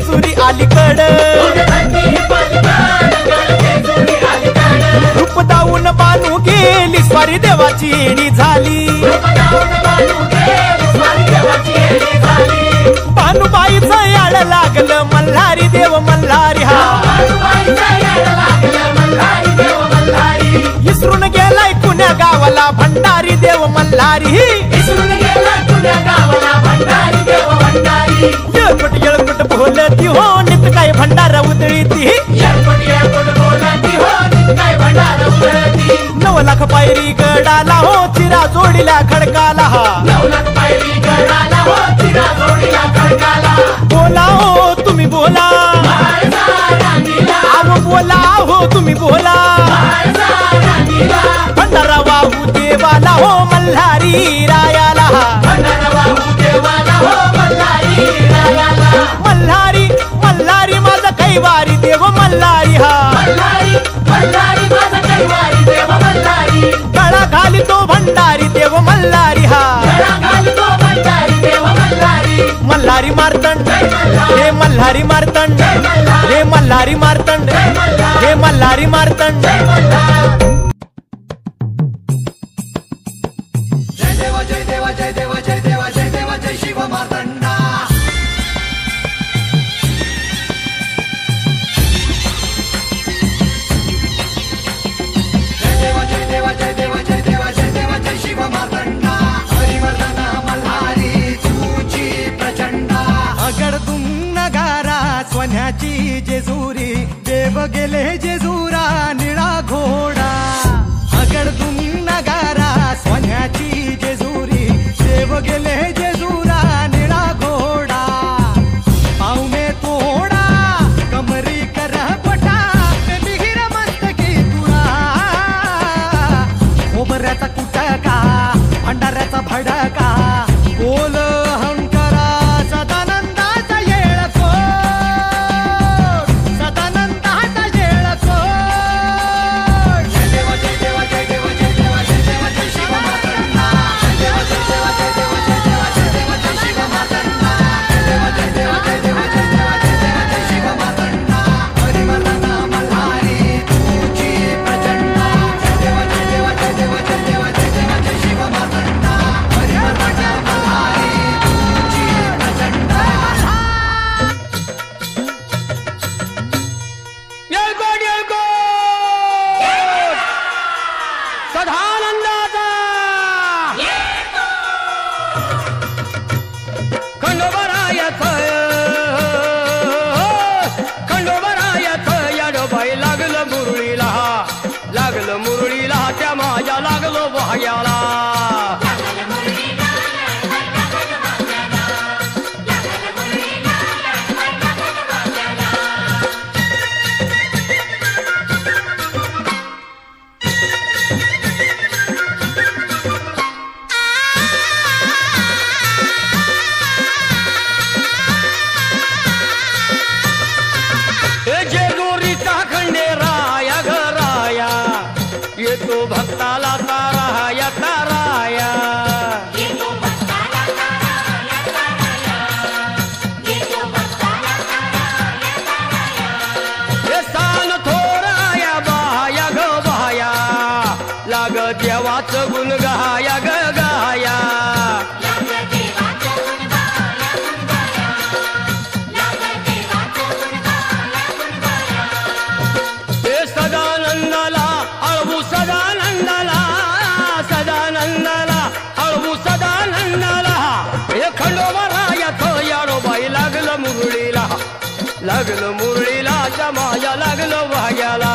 जेजुरी अलीकड रूप दाऊन बानू गेली स्वारी देवाची येडी झाली भानुबाईचं याड लागलं मल्हारी देव मल्हारी हा इसरून गेलाय कुण्या गावाला भंडारी देव मल्हारी येळकुट बोलती हो नित काय भंडार उधळीती 9 लाख पायरी गडाला हो चिरा जोडीला खडकाला हा बोला हो तुम्ही बोला आव बोला हो तुम्ही बोला भंडारा वाहू देवाला हो मल्हारी रायाला मल्हारी मल्हारी माझा कैवारी देव मल्हारी हा गळा घाली तो भंडारी देव मल्हारी हा मल्हारी मार्तंड हे मल्हारी मार्तंड हे मल्हारी मार्तंड हे मल्हारी मार्तंड जय देवा जय देवा जय देवा जय देवा जय देवा जय शिव मार्तंडा जय देवा जय देवा जय देवा जय देवा जय देवा जय शिव मार्तंडा हरिवर्धन मल्हारी तुझी प्रचंडा अगडतून नगारा सोन्याची जेजुरी देव गेले जेजुरा निळा घोडा अगडतून नगारा सोन्याची जेजुरी देव गेले जेजुरा निळा घोडा पाव में तोडा कमरी कर पटा बिहिर मस्तकी तुरा खोबऱ्याचा कुटका भंडाऱ्याचा भडका बोल हंकरा सदानंदाचा येळको सदानंदाचा येळको जय देवा जय देवा जय देवा जय देवा जय देवा जय शिव मार्तंडा जय देवा जय देवा जय देवा जय देवा जय देवा जय शिव मार्तंडा जय देवा जय देवा जय देवा जय देवा जय शिव मार्तंडा हरिवर्धन मल्हारी तुझी प्रचंडा जय देवा जय देवा जय देवा जय देवा जय देवा जय शिव मार्तंडा हरिवर्धन मल्हारी तुझी प्रचंडा येळकोट येळकोट सदानंदाचा खंडोबरायाचं याडोबाई लागलं मुरळीला त्या माझ्या लागलो वाह्याला जेजुरीचा खंडेराया घराया येतो भक्ताला ताराया ताराया हे सान थोराया बाया ग बाया लाग देवाचं गुण गाया ग गाया सदानंदाला अळवू सदानंदाला सदानंदाला अळवू सदानंदाला हे खंडोबरायाचं याडोबाई लागलं मुरळीला जमाया लागलं वाग्याला